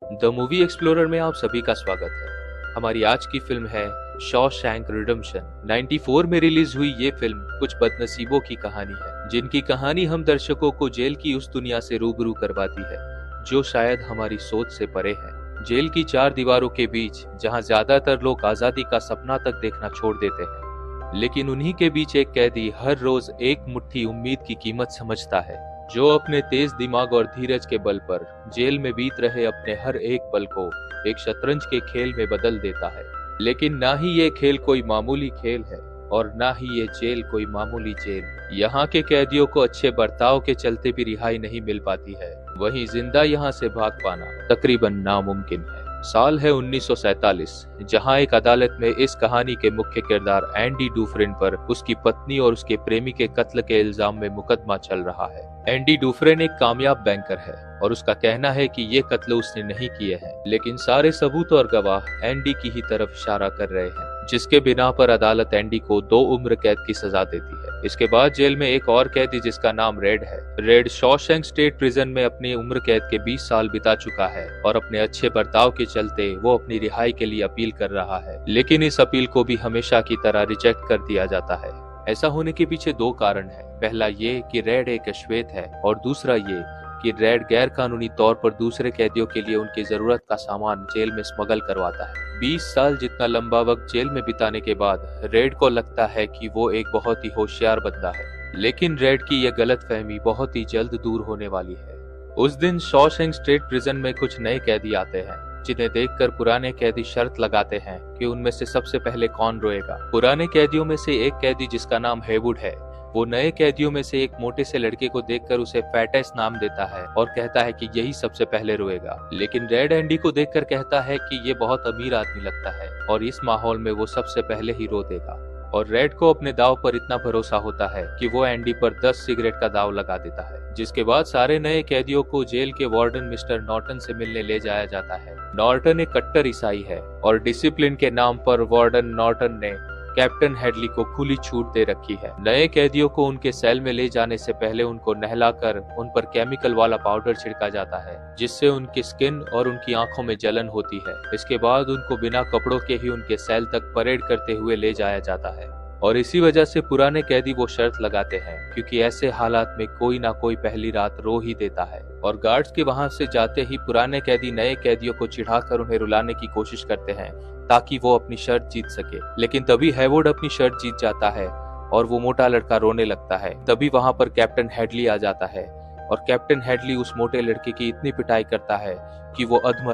The movie explorer में आप सभी का स्वागत है। हमारी आज की फिल्म है शॉशैंक रिडेम्पशन। 94 में रिलीज हुई ये फिल्म कुछ बदनसीबों की कहानी है, जिनकी कहानी हम दर्शकों को जेल की उस दुनिया से रूबरू करवाती है जो शायद हमारी सोच से परे है। जेल की चार दीवारों के बीच, जहां ज्यादातर लोग आजादी का सपना तक देखना छोड़ देते हैं, लेकिन उन्हीं के बीच एक कैदी हर रोज एक मुट्ठी उम्मीद की कीमत समझता है, जो अपने तेज दिमाग और धीरज के बल पर जेल में बीत रहे अपने हर एक पल को एक शतरंज के खेल में बदल देता है। लेकिन ना ही ये खेल कोई मामूली खेल है और ना ही ये जेल कोई मामूली जेल। यहाँ के कैदियों को अच्छे बर्ताव के चलते भी रिहाई नहीं मिल पाती है, वहीं जिंदा यहाँ से भाग पाना तकरीबन नामुमकिन है। साल है 1947, जहां एक अदालत में इस कहानी के मुख्य किरदार एंडी डूफ्रेन पर उसकी पत्नी और उसके प्रेमी के कत्ल के इल्जाम में मुकदमा चल रहा है। एंडी डूफ्रेन एक कामयाब बैंकर है और उसका कहना है कि ये कत्ल उसने नहीं किए हैं, लेकिन सारे सबूत और गवाह एंडी की ही तरफ इशारा कर रहे हैं, जिसके बिना पर अदालत एंडी को 2 उम्र कैद की सजा देती है। इसके बाद जेल में एक और कैदी जिसका नाम रेड है। रेड शॉशैंक स्टेट प्रिजन में अपनी उम्र कैद के 20 साल बिता चुका है और अपने अच्छे बर्ताव के चलते वो अपनी रिहाई के लिए अपील कर रहा है, लेकिन इस अपील को भी हमेशा की तरह रिजेक्ट कर दिया जाता है। ऐसा होने के पीछे 2 कारण हैं। पहला ये कि रेड एक अश्वेत है और दूसरा ये कि रेड गैर कानूनी तौर पर दूसरे कैदियों के लिए उनकी जरूरत का सामान जेल में स्मगल करवाता है। 20 साल जितना लंबा वक्त जेल में बिताने के बाद रेड को लगता है कि वो एक बहुत ही होशियार बंदा है, लेकिन रेड की यह गलतफहमी बहुत ही जल्द दूर होने वाली है। उस दिन शॉशैंक स्टेट प्रिजन में कुछ नए कैदी आते हैं, जिन्हें देखकर पुराने कैदी शर्त लगाते हैं कि उनमें से सबसे पहले कौन रोएगा। पुराने कैदियों में से एक कैदी जिसका नाम हेवुड है, वो नए कैदियों में से एक मोटे से लड़के को देखकर उसे फैटेस नाम देता है और कहता है कि यही सबसे पहले रोएगा। लेकिन रेड एंडी को देखकर कहता है कि ये बहुत अमीर आदमी लगता है और इस माहौल में वो सबसे पहले ही रो देगा। और रेड को अपने दाव पर इतना भरोसा होता है कि वो एंडी पर 10 सिगरेट का दाव लगा देता है। जिसके बाद सारे नए कैदियों को जेल के वार्डन मिस्टर नॉर्टन से मिलने ले जाया जाता है। नॉर्टन एक कट्टर ईसाई है और डिसिप्लिन के नाम पर वार्डन नॉर्टन ने कैप्टन हेडली को खुली छूट दे रखी है। नए कैदियों को उनके सेल में ले जाने से पहले उनको नहलाकर उन पर केमिकल वाला पाउडर छिड़का जाता है, जिससे उनकी स्किन और उनकी आंखों में जलन होती है। इसके बाद उनको बिना कपड़ों के ही उनके सेल तक परेड करते हुए ले जाया जाता है। और इसी वजह से पुराने कैदी वो शर्त लगाते हैं, क्योंकि ऐसे हालात में कोई ना कोई पहली रात रो ही देता है। और गार्ड्स के वहां से जाते ही पुराने कैदी नए कैदियों को चिढ़ाकर उन्हें रुलाने की कोशिश करते हैं ताकि वो अपनी शर्त जीत सके। लेकिन तभी हेवुड अपनी शर्त जीत जाता है और वो मोटा लड़का रोने लगता है। तभी वहां पर कैप्टन हेडली आ जाता है और कैप्टन हेडली उस मोटे लड़के की इतनी पिटाई करता है कि वो अधमरा